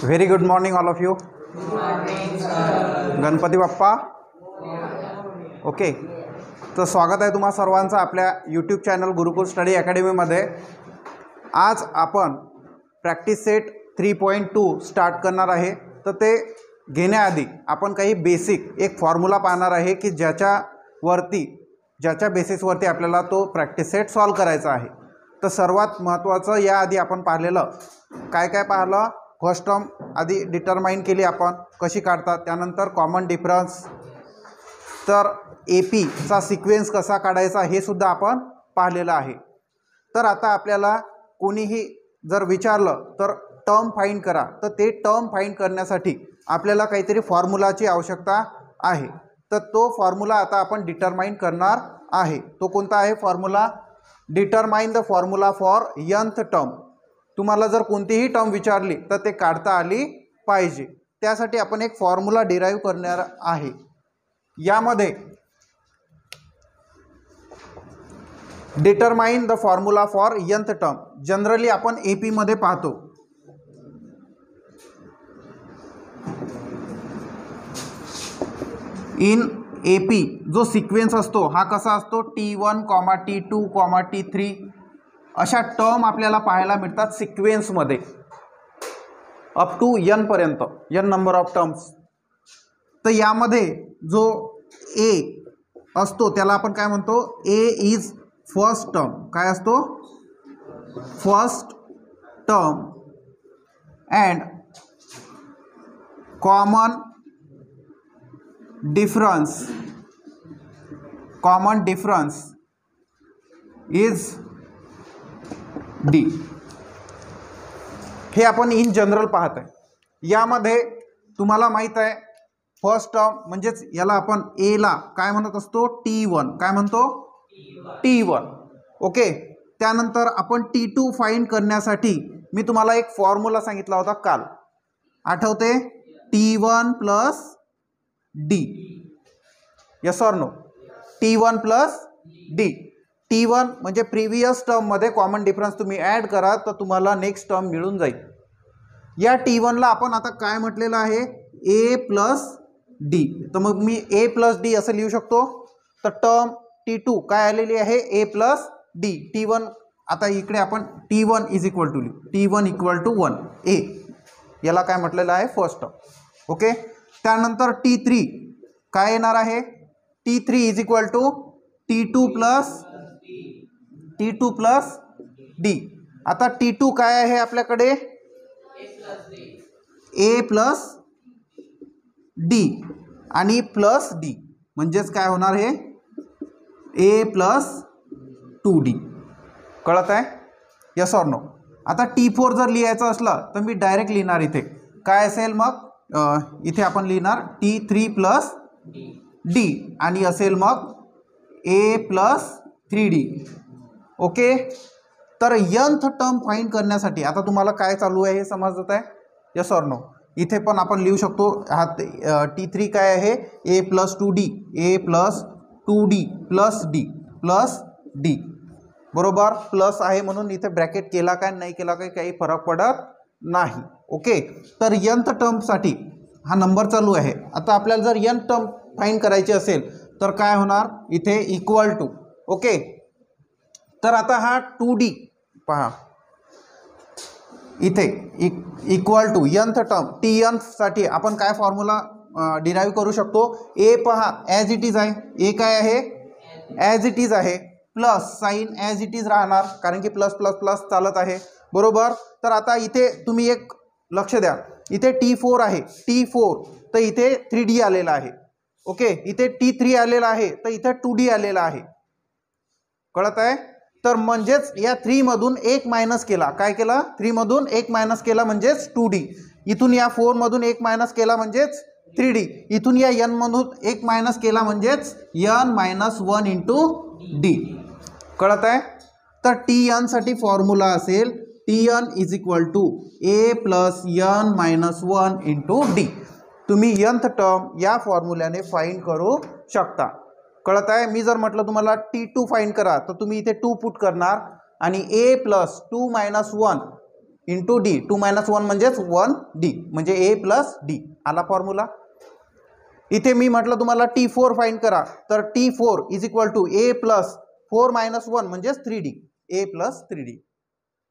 Very good morning all of you. Ganpati Bappa. Okay, तर स्वागत आहे तुम्हा सर्वांचं आपल्या यूट्यूब चॅनल गुरुकुल स्टडी अकॅडमीमध्ये. आज आपण प्रॅक्टिस सेट 3.2 स्टार्ट करणार आहे. तर ते घेण्याआधी आपण काही बेसिक एक फॉर्म्युला पाहणार आहे की ज्याच्या बेसिसवरती आपल्याला तो प्रॅक्टिस सेट सॉल्व करायचा आहे. तर सर्वात महत्त्वाचं याआधी आपण पाहिलेलं काय पाहिलं. फर्स्ट टर्म आधी डिटरमाइन केली आपण कशी काढतात, त्यानंतर कॉमन डिफरन्स, तर एपीचा सिक्वेन्स कसा काढायचा हे सुद्धा आपण पाहिलेलं आहे. तर आता आपल्याला कोणीही जर विचारलं तर टर्म फाइंड करा, तर ते टर्म फाइंड करण्यासाठी आपल्याला काहीतरी फॉर्म्युलाची आवश्यकता आहे. तर तो फॉर्म्युला आता आपण डिटरमाइन करणार आहे. तो कोणता आहे formula? Determine the formula for nth term. तुम्हाला जर कोणतीही टर्म विचारली तर ते काढता आली पाहिजे. त्यासाठी आपण एक फॉर्म्युला डिराईव्ह करणार आहे. यामध्ये determine the formula for nth term generally आपण एपी मध्ये पाहतो. इन एपी जो सिक्वेन्स असतो हा कसा असतो, T1, T2, T3 अशा टर्म आपल्याला पाहायला मिळतात सिक्वेन्समध्ये अप टू n पर्यंत, n नंबर ऑफ टर्म्स. तर यामध्ये जो ए असतो त्याला आपण काय म्हणतो, ए इज फर्स्ट टर्म. काय असतो? First term. And common difference is D. हे आपण इन जनरल पाहत आहे. यामध्ये तुम्हाला माहीत आहे फर्स्ट टर्म म्हणजेच याला आपण ए ला काय म्हणत असतो, T1. काय म्हणतो? T1. ओके. त्यानंतर आपण T2 फाइंड करण्यासाठी मी तुम्हाला एक फॉर्म्युला सांगितला होता काल, आठवते? T1 plus D. Yes or no? T1 plus D. T1 म्हणजे प्रिव्हियस टर्ममध्ये कॉमन डिफरन्स तुम्ही ॲड करा तर तुम्हाला नेक्स्ट टर्म मिळून जाईल. या T1ला आपण आता काय म्हटलेलं आहे, ए प्लस डी. तर मग मी ए प्लस डी असं लिहू शकतो. तर टर्म T2 काय आलेली आहे, ए प्लस डी. T1 आता इकडे आपण T1 is equal to T1 equal to 1 A. याला काय म्हटलेलं आहे, फर्स्ट टर्म. ओके. त्यानंतर T3 काय येणार आहे, T3 is equal to T2 plus D. आता T2 काय आहे आपल्याकडे, ए प्लस डी आणि प्लस डी म्हणजेच काय होणार, हे ए प्लस 2D. कळत आहे? Yes or no? आता T4 जर लिहायचं असलं तर मी डायरेक्ट लिहिणार. इथे काय असेल मग, इथे आपण लिहिणार T3 प्लस डी आणि असेल मग ए प्लस 3D. ओके. तर nth टर्म फाइंड करण्यासाठी आता तुम्हाला काय चालू आहे हे समजत आहे? Yes or no? इथे पण आपण लिहू शकतो हा T3 काय आहे, A plus 2D, A plus 2D plus D. बरोबर, प्लस आहे म्हणून इथे ब्रॅकेट केला काय नाही केला काय काही फरक पडत नाही. ओके. तर nth टर्मसाठी हा नंबर चालू आहे. आता आपल्याला जर n टर्म फाइंड करायची असेल तर काय होणार, इथे इक्वल टू. ओके. तर आता हा 2D पहा, इथे equal to nth term Tn साठी आपण काय फॉर्म्युला डिराईव्ह करू शकतो. ए पहा ॲज इट इज आहे, ए काय आहे, ॲज इट इज आहे, plus sign as it is राहणार कारण की प्लस प्लस प्लस चालत आहे. बरोबर. तर आता इथे तुम्ही एक लक्ष द्या, इथे T4 आहे, T4 तर इथे 3D आलेला आहे. ओके. इथे T3 आलेला आहे तर इथे 2D आलेला आहे. कळत आहे? तर म्हणजेच या 3 मधून 1 मायनस केला. काय केला? 3 मधून 1 मायनस केला म्हणजेच 2D. इथून या 4 मधून 1 मायनस केला म्हणजेच 3D. इथून या n मधून 1 मायनस केला म्हणजेच n-1 इंटू डी. कळत आहे? तर Tn साठी फॉर्म्युला असेल Tn is equal to A plus n-1 into D. तुम्ही nth टर्म या फॉर्म्युल्याने फाइंड करू शकता. कळत आहे? मी जर म्हटलं तुम्हाला T2 फाइंड करा तर तुम्ही इथे 2 पुट करणार आणि a प्लस 2 - 1 इंटू डी, 2 - 1 म्हणजेच 1d, म्हणजे ए प्लस डी आला फॉर्म्युला. इथे मी म्हटलं तुम्हाला T4 फाइंड करा, तर T4 is equal to A plus 4 - 1 म्हणजेच 3d, ए प्लस 3d.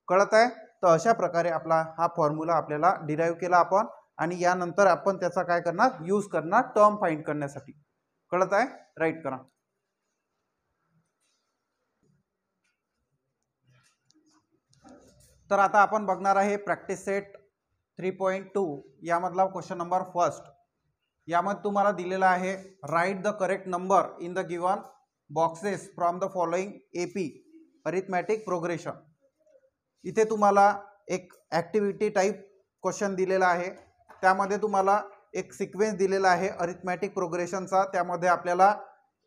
कळत आहे? तर अशा प्रकारे आपला हा फॉर्म्युला आपल्याला डिराईव्ह केला आपण, आणि यानंतर आपण त्याचा काय करणार, यूज करणार टर्म फाइंड करण्यासाठी. कळत आहे? राईट करा. तर आता आपण बघणार आहे प्रॅक्टिस सेट 3.2 यामधला क्वेश्चन नंबर फर्स्ट. यामध्ये तुम्हाला दिलेला आहे write the correct number in the given boxes from the following AP arithmetic progression. इथे तुम्हाला एक ॲक्टिव्हिटी टाईप क्वेश्चन दिलेला आहे. त्यामध्ये तुम्हाला एक सिक्वेन्स दिलेला आहे अरिथमॅटिक प्रोग्रेशनचा. त्यामध्ये आपल्याला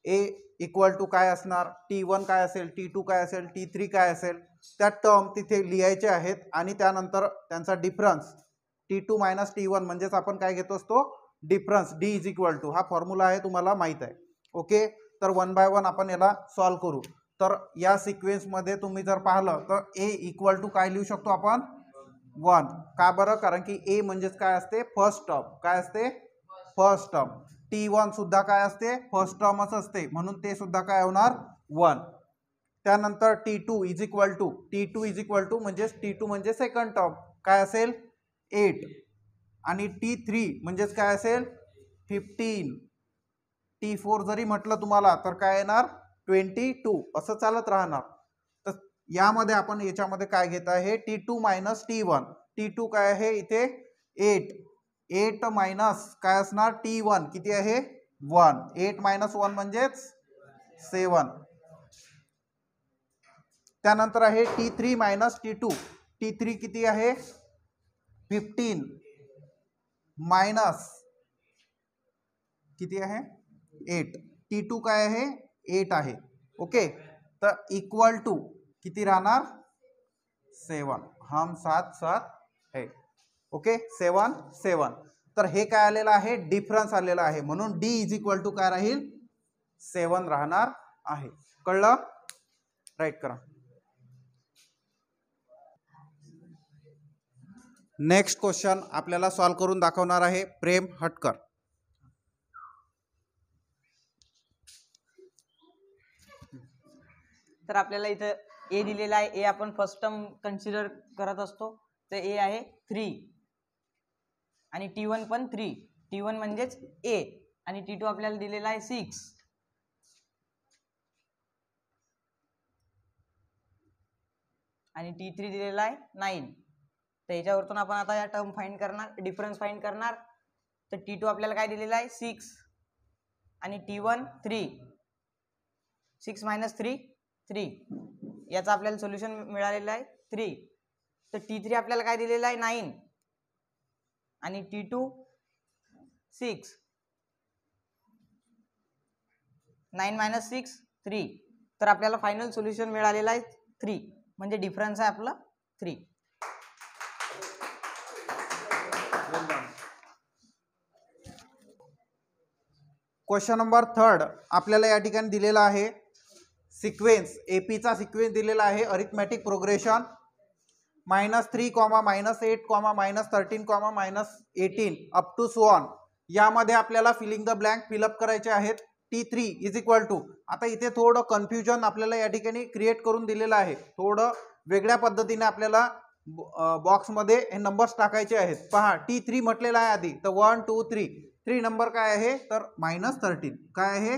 ए इक्वल टू काय असणार, T1 काय असेल, T2 काय असेल, T3 काय असेल, त्या टर्म तिथे लिहायचे आहेत, आणि त्यानंतर त्यांचा डिफरन्स T2 - T1 म्हणजेच आपण काय घेतो असतो, difference D is equal to, हा फॉर्म्युला आहे तुम्हाला माहीत आहे. ओके, तर 1 बाय 1 आपण याला सॉल्व करू. तर या सिक्वेन्समध्ये तुम्ही जर पाहिलं तर ए इक्वल टू काय लिहू शकतो आपण, 1. का बरं? कारण की ए म्हणजेच काय असते, फर्स्ट टर्म. काय असते, फर्स्ट टर्म. T1 सुद्धा काय असते, फर्स्ट टर्मच असते, म्हणून ते सुद्धा काय होणार, 1. त्यानंतर T2 इज इक्वल टू म्हणजेच T2 म्हणजे सेकंड टर्म, काय असेल, 8. आणि T3 म्हणजेच काय असेल, 15. T4 जरी म्हटलं तुम्हाला तर काय येणार, 22. असं चालत राहणार. तर यामध्ये आपण याच्यामध्ये काय घेत आहे, T2 - T1. T2 काय आहे इथे, 8. 8 मायनस काय असणार, T1 किती आहे, 1. 8 - 1 म्हणजेच 7. त्यानंतर आहे T3 - T2. T3 किती आहे, 15 मायनस किती आहे, 8. T2 काय आहे, 8 आहे. ओके, तर इक्वल टू किती राहणार, 7. हम 7 7 है. ओके, 7 7. तर हे काय आलेलं आहे, डिफरन्स आलेला आहे, म्हणून D इज इक्वल टू काय राहील, 7 राहणार आहे. कळलं? राईट करा. नेक्स्ट क्वेश्चन आपल्याला सॉल्व करून दाखवणार आहे प्रेम हटकर. तर आपल्याला इथं ए दिलेला आहे. ए आपण फर्स्ट टर्म कन्सिडर करत असतो, तर ए आहे 3 आणि T1 पण 3. T1 म्हणजेच ए, आणि T2 आपल्याला दिलेला आहे 6. आणि T3 दिलेला आहे 9. तर याच्यावरतून आपण आता या टर्म फाइंड करणार, डिफरन्स फाइंड करणार. तर T2 आपल्याला काय दिलेला आहे, 6, आणि T1 3. 6 - 3 3. याचा आपल्याला सोल्युशन मिळालेलं आहे 3. तर T3 आपल्याला काय दिलेलं आहे, 9, आणि T2 6. 9 - 6 3. तर आपल्याला फायनल सोल्युशन मिळालेलं आहे 3, म्हणजे डिफरन्स आहे आपला 3. क्वेश्चन नंबर 3 आपल्याला या ठिकाणी दिलेला आहे सिक्वेन्स, एपीचा सिक्वेन्स दिलेला आहे arithmetic progression -3, -8, -13, -18 up to so on. यामध्ये आपल्याला फिलिंग द ब्लँक फिलअप करायचे आहेत. T3 इज इक्वल टू, आता इथे थोडं कन्फ्युजन आपल्याला या ठिकाणी क्रिएट करून दिलेलं आहे. थोडं वेगळ्या पद्धतीने आपल्याला बॉक्समध्ये हे नंबर्स टाकायचे आहेत. पहा, T3 म्हटलेला आहे आधी, तर 1 2 3. 3 नंबर काय आहे, तर -13. काय आहे,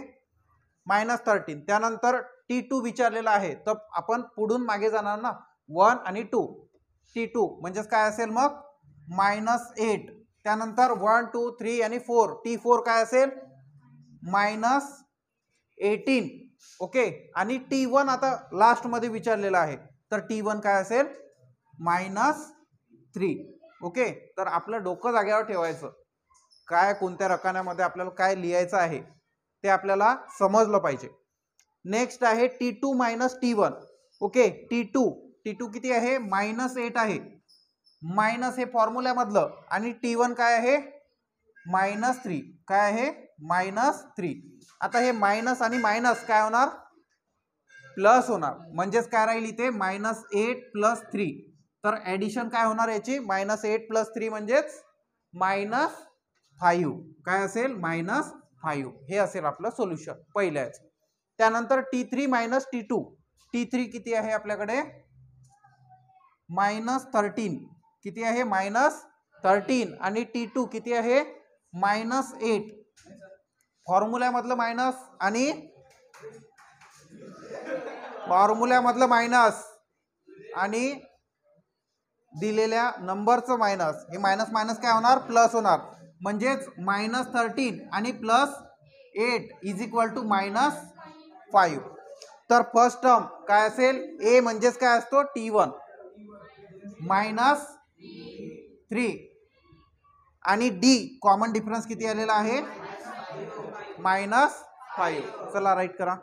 -13. त्यानंतर T2 विचारलेला आहे, तर आपण पुढून मागे जाणार ना, 1 आणि 2. T2 म्हणजेच काय असेल मग, -8. त्यानंतर 1 2 3 आणि 4. T4 काय असेल, -18. ओके, आणि T1 आता लास्ट मध्ये विचारलेला आहे, तर T1 काय असेल, -3. ओके, तर आपलं डोकं जागेवर ठेवायचं, काय कोणत्या रकान्यामध्ये आपल्याला काय लिहायचं आहे ते आपल्याला समजलं पाहिजे. नेक्स्ट आहे T2 - T1. ओके, T2 किती आहे, -8 आहे, मायनस हे फॉर्म्युल्यामधलं, आणि T1 काय आहे, -3. काय आहे, -3. आता हे मायनस आणि मायनस काय होणार, प्लस होणार, म्हणजेच काय राहील इथे, -8 + 3. तर ॲडिशन काय होणार याची -8 + 3 म्हणजेच -5 काय असेल -5 हे असेल आपलं सोल्युशन पहिल्याच. त्यानंतर T3 - T2 T3 किती आहे आपल्याकडे -13 किती आहे -13 आणि T2 किती आहे -8 फॉर्म्युल्यामधलं मायनस आणि फॉर्म्युल्यामधलं मायनस आणि दिलेल्या नंबरचं मायनस हे मायनस मायनस काय होणार प्लस होणार म्हणजेच -13 आणि +8 = -5. तर फर्स्ट टर्म काय असेल ए म्हणजेच काय असतो T1 -3 आणि डी कॉमन डिफरन्स किती आलेला आहे -5. चला राईट करा.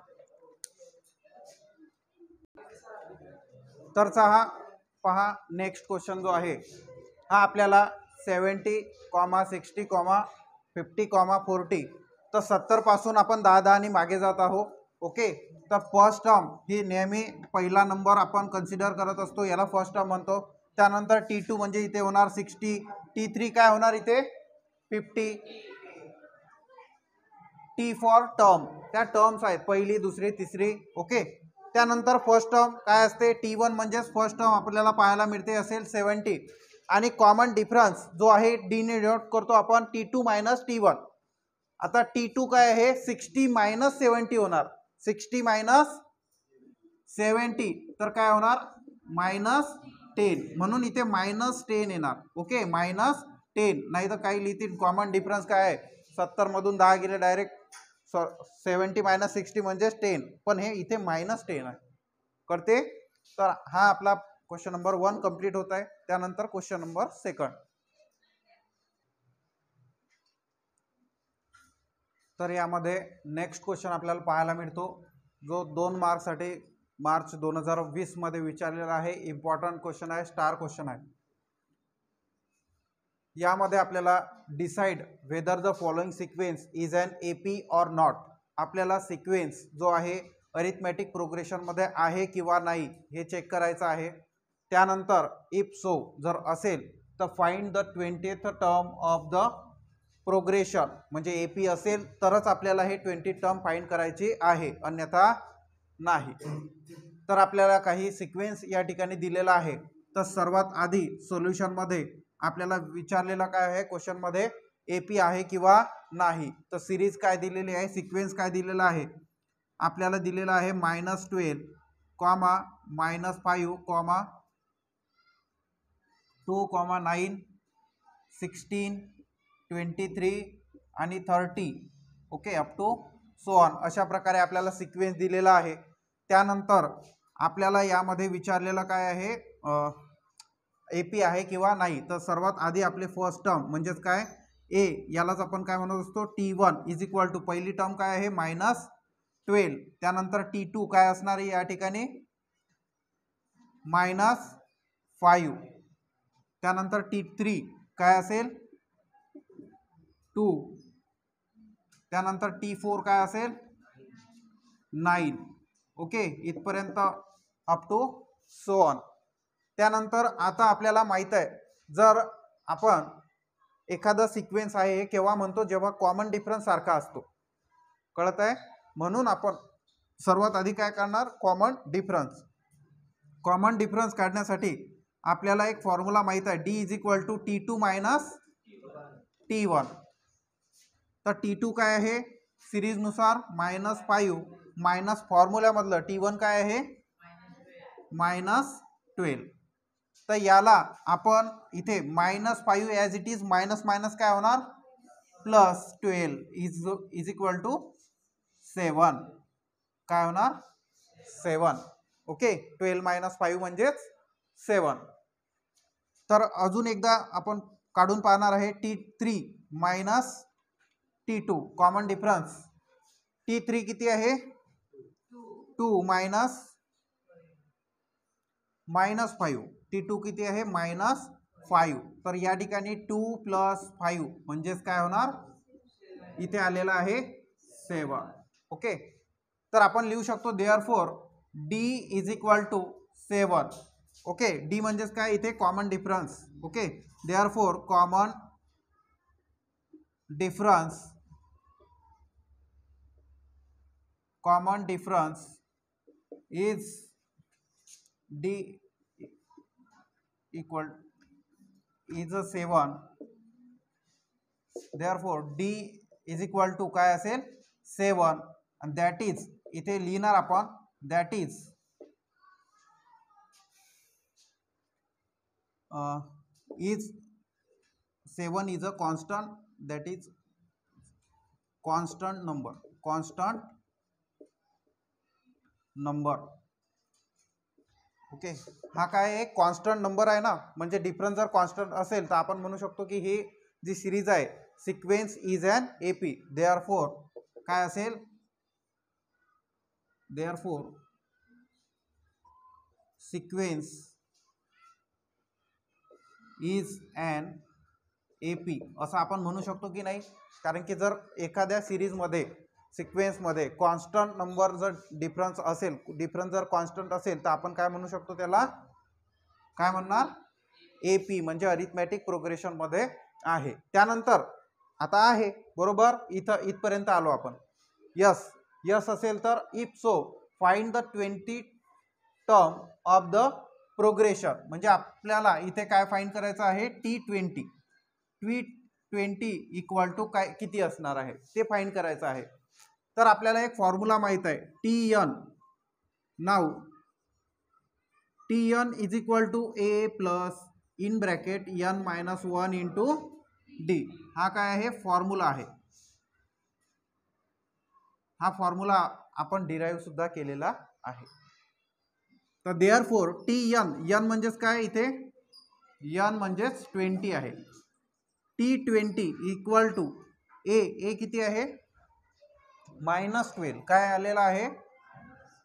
तरचा हा पहा नेक्स्ट क्वेश्चन जो आहे हा आपल्याला 70, 60, 50, 40 तर 70 पासून आपण 10 आणि मागे जात आहोत. ओके. तर फर्स्ट टर्म ही नेहमी पहिला नंबर आपण कन्सिडर करत असतो याला फर्स्ट टर्म म्हणतो. त्यानंतर T2 म्हणजे इथे होणार 60, T3 काय होणार इथे 50, T4 टर्म त्या टर्म्स आहेत पहिली दुसरी तिसरी. ओके. त्यानंतर फर्स्ट टर्म काय असते T1 म्हणजेच फर्स्ट टर्म आपल्याला पाहायला मिळते असेल 70 आणि कॉमन डिफरन्स जो आहे डी ने डिनोट करतो आपण T2 - T1. आता T2 काय आहे 60 - 70 होणार 60 - 70 तर काय होणार -10 म्हणून इथे -10 येणार. ओके -10 नाही तर काही लिहितील कॉमन डिफरन्स काय आहे 70 मधून 10 गेले डायरेक्ट 70 - 60 म्हणजेच 10 पण हे इथे -10 आहे करते. तर हा आपला क्वेश्चन नंबर 1 कंप्लीट होत आहे. त्यानंतर क्वेश्चन नंबर 2. तर यामध्ये नेक्स्ट क्वेश्चन आपल्याला पाहायला मिळतो जो 2 मार्क्ससाठी मार्च 2020 मध्ये विचारलेला आहे. इम्पॉर्टंट क्वेश्चन आहे स्टार क्वेश्चन आहे. यामध्ये आपल्याला decide whether the following sequence is an AP or not. आपल्याला सिक्वेन्स जो आहे अरिथमॅटिक प्रोग्रेशन मध्ये आहे किंवा नाही हे चेक करायचं आहे. त्यानंतर इफ सो जर असेल तर find the 20th term of the progression म्हणजे AP असेल तरच आपल्याला हे 20 टर्म फाइंड करायची आहे अन्यथा नाही. तर आपल्याला काही सिक्वेन्स या ठिकाणी दिलेला आहे. तर सर्वात आधी सोल्युशन मध्ये आपल्याला विचारलेला काय आहे क्वेश्चन मध्ये AP आहे किंवा नाही. तर सिरीज काय दिलेली आहे सिक्वेन्स काय दिलेला आहे आपल्याला दिलेला आहे -12, -5, -2, -9, 16, 23 आणि 30. Okay up to so on अशा प्रकारे आपल्याला सिक्वेन्स दिलेला आहे. त्यानंतर आपल्याला यामध्ये विचारलेलं काय आहे AP आहे किंवा नाही. तर सर्वात आधी आपले फर्स्ट टर्म म्हणजेच काय ए यालाच आपण काय म्हणत असतो T1 = पहिली टर्म काय आहे -12. त्यानंतर T2 काय असणार आहे या ठिकाणी -5. त्यानंतर T3 काय असेल 2. त्यानंतर T4 काय असेल 9. ओके इथपर्यंत अप टू सो ऑन. त्यानंतर आता आपल्याला माहित आहे जर आपण एखादा सिक्वेन्स आहे हे केव्हा म्हणतो जेव्हा कॉमन डिफरन्स सारखा असतो कळत आहे. म्हणून आपण सर्वात आधी काय करणार कॉमन डिफरन्स काढण्यासाठी आपल्याला एक फॉर्म्युला माहित आहे D = T2 - T1. तर T2 काय आहे सिरीज नुसार -5 मायनस फॉर्म्युल्यामधलं T1 काय आहे -12. तर याला आपण इथे -5 as it is minus minus काय होणार +12 = 7 काय होणार 7. ओके 12 - 5 म्हणजेच 7. तर अजून एकदा आपण काढून पाहणार आहे T3 - T2 common difference. T3 किती आहे 2 -5 T2 किती आहे -5. तर या ठिकाणी 2 + 5 म्हणजेच काय होणार इथे आलेला आहे 7. ओके. तर आपण लिहू शकतो देअरफॉर D = 7 ओके, डी म्हणजेच काय इथे common difference. Okay, therefore common difference is D equal is 7. Therefore D is equal to काय असेल 7. आणि दॅट इज इथे लिहिणार आपण that is is 7 is a constant, that is constant number. Okay, हा काय एक कॉन्स्टंट नंबर आहे ना, म्हणजे डिफरन्स जर कॉन्स्टंट असेल तर आपण म्हणू शकतो की ही जी सिरीज आहे sequence is an AP. Therefore काय असेल, therefore sequence is an AP असं आपण म्हणू शकतो की नाही. कारण की जर एखाद्या सिरीजमध्ये सिक्वेन्समध्ये कॉन्स्टंट नंबर जर डिफरन्स असेल, डिफरन्स जर कॉन्स्टंट असेल तर आपण काय म्हणू शकतो, त्याला काय म्हणणार एपी, म्हणजे अरिथमॅटिक प्रोग्रेशनमध्ये आहे. त्यानंतर आता आहे बरोबर, इथपर्यंत आलो आपण. यस असेल तर if so find the 20 term of the progression. म्हणजे आपल्याला इथे काय फाइंड करायचं आहे, T20 इक्वल टू काय किती असणार आहे ते फाइंड करायचं आहे. तर आपल्याला एक फॉर्म्युला माहित आहे TN. Now TN is equal to A plus in bracket N minus 1 into D. हा काय आहे फॉर्म्युला आहे. हा फॉर्म्युला आपण डिराईव्ह सुद्धा केलेला आहे. तर देअरफॉर TN म्हणजेच काय इथे N म्हणजेच 20 आहे. T20 इक्वल टू ए किती आहे -12. काय आलेला आहे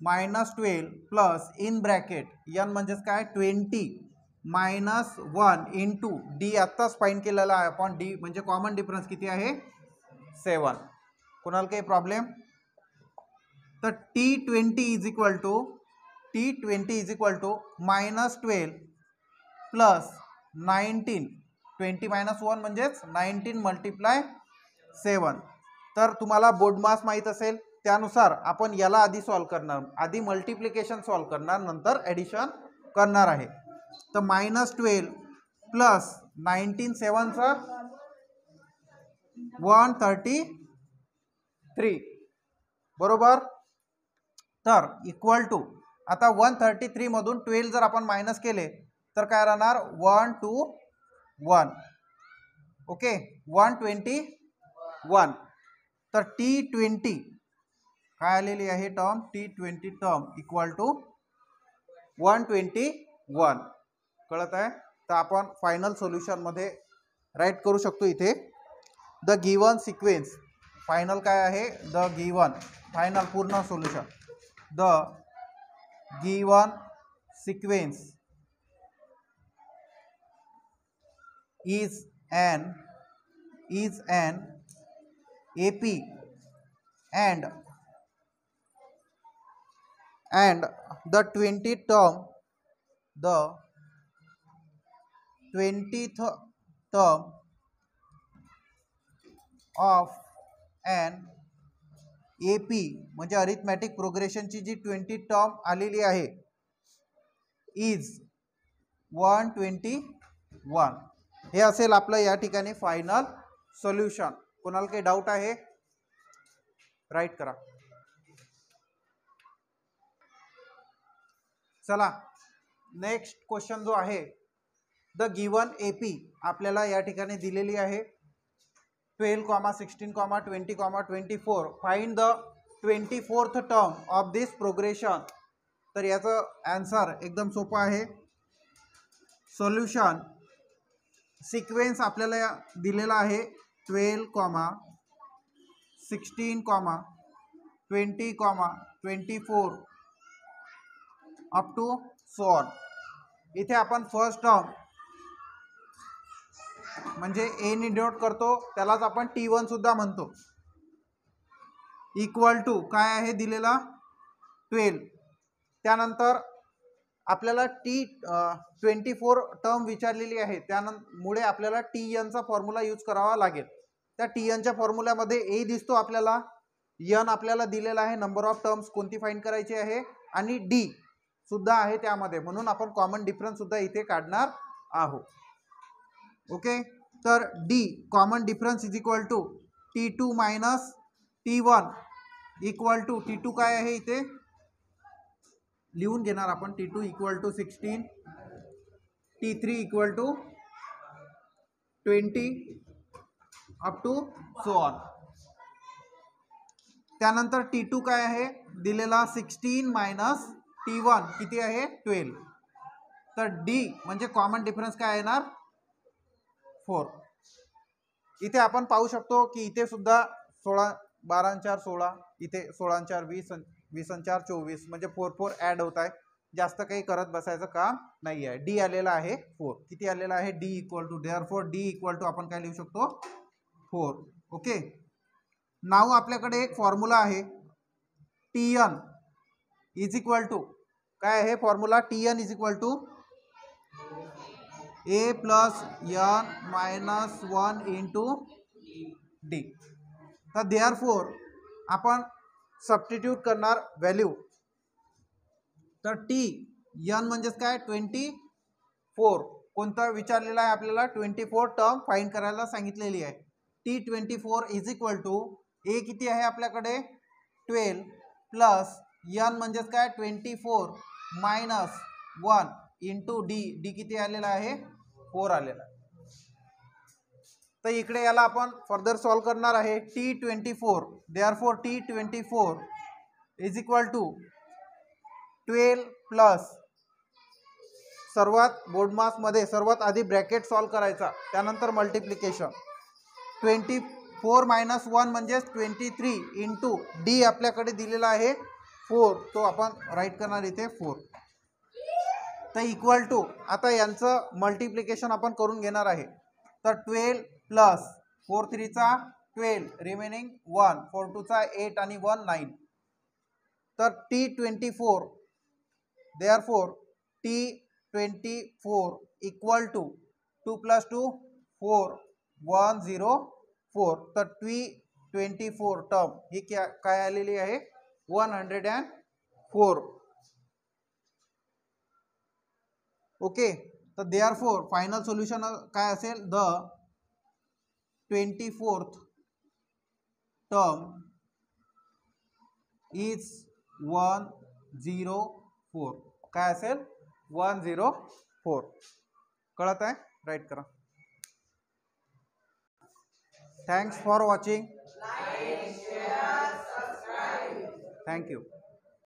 -12 प्लस इन ब्रॅकेट N म्हणजेच काय 20 मायनस 1 इंटू डी. आत्ताच फाइंड केलेला आहे आपण. डी म्हणजे कॉमन डिफरन्स किती आहे 7. कोणाला काही प्रॉब्लेम. तर T20 is equal to -12 plus 19. 20 minus 1 म्हणजेच 19 मल्टिप्लाय 7. तर तुम्हाला बोर्ड मास माहीत असेल त्यानुसार आपण याला आधी सॉल्व करणार, आधी मल्टिप्लिकेशन सॉल्व करणार, नंतर ॲडिशन करणार आहे. तर -12 प्लस 19 7चा 133 बरोबर. तर इक्वल टू आता 133 मधून 12 जर आपण मायनस केले तर काय राहणार 121. ओके 121. तर T20 काय आलेली आहे term, T20 term equal to 121. कळत आहे. तर आपण फायनल सोल्युशन मध्ये राईट करू शकतो इथे द गिवन सिक्वेन्स. फायनल काय आहे द गिवन, फायनल पूर्ण solution the given sequence is an AP and the 20th term of an AP म्हणजे अरिथमॅटिक प्रोग्रेशनची जी 20 टर्म आलेली आहे इज 121. हे असेल आपलं या ठिकाणी फायनल सोल्युशन. कोणाला काही डाऊट आहे राईट करा. चला नेक्स्ट क्वेश्चन जो आहे द गिवन एपी आपल्याला या ठिकाणी दिलेली आहे 12, 16, 20, 24. Find the 24th term of this progression. तर याचं आन्सर एकदम सोपं आहे. सोल्युशन सिक्वेन्स आपल्याला दिलेला आहे 12, 16, 20, 24 अप टू सो ऑन. इथे आपण फर्स्ट टर्म म्हणजे ए ने डिनोट करतो, त्यालाच आपण T1 सुद्धा म्हणतो. इक्वल टू काय आहे दिलेला 12. त्यानंतर आपल्याला T24 टर्म विचारलेली आहे, त्यामुळे आपल्याला TN चा फॉर्म्युला यूज करावा लागेल. त्या TN च्या फॉर्म्युल्यामध्ये ए दिसतो आपल्याला, एन आपल्याला दिलेला आहे, नंबर ऑफ टर्म्स कोणती फाइंड करायची आहे, आणि डी सुद्धा आहे त्यामध्ये, म्हणून आपण कॉमन डिफरन्स सुद्धा इथे काढणार आहोत. ओके, तर D common difference is equal to T2 minus T1 equal to T2 काय आहे इथे लिहून घेणार आपण, T2 equal to 16, T3 equal to 20 up to so on. त्यानंतर T2 काय आहे दिलेला 16 मायनस T1 किती आहे 12. तर D म्हणजे कॉमन डिफरन्स काय येणार 4. इथे आपण पाहू शकतो की इथे सुद्धा 16 12 4 16, इथे 16 4 20, 20 4 24, म्हणजे 4 4 ॲड होत आहे. जास्त काही करत बसायचं काम नाही आहे. डी आलेला आहे 4. किती आलेला आहे D equal to, therefore D equal to आपण काय लिहू शकतो 4. ओके, नाव आपल्याकडे एक फॉर्म्युला आहे TN इज इक्वल टू काय आहे formula, TN is equal to A plus N minus 1 into D. तर देअरफॉर आपण सबस्टिट्यूट करणार व्हॅल्यू. तर TN म्हणजेच काय 24, कोणता विचारलेला आहे आपल्याला 24 टर्म फाइंड करायला सांगितलेली आहे. T24 इज इक्वल टू ए किती आहे आपल्याकडे 12 प्लस N म्हणजेच काय 24 मायनस 1 इंटू डी. डी किती आलेला आहे 4 आलेला आहे. तर इकडे याला आपण फर्दर सॉल्व करणार आहे. T24 therefore T24 is equal to 12 plus, सर्वात बोर्ड मध्ये सर्वात आधी ब्रॅकेट सॉल्व करायचा, त्यानंतर मल्टिप्लिकेशन. 24 मायनस 1 म्हणजेच 23 इंटू डी आपल्याकडे दिलेला आहे 4, तो आपण राईट करणार इथे 4. तर इक्वल टू, आता यांचं मल्टिप्लिकेशन आपण करून घेणार आहे. तर 12 प्लस 4 3 चा 12, रिमेनिंग 1, 4 2 चा 8 आणि 1 9. तर T24 therefore T24 equal to 2 plus 2 4 104. तर T24 टर्म ही काय आलेली आहे 104. ओके, तर देअरफॉर फायनल सोल्युशन काय असेल, द 24th टर्म इज 104. काय असेल 104. कळत आहे, राईट करा. Thanks for watching. Thank you.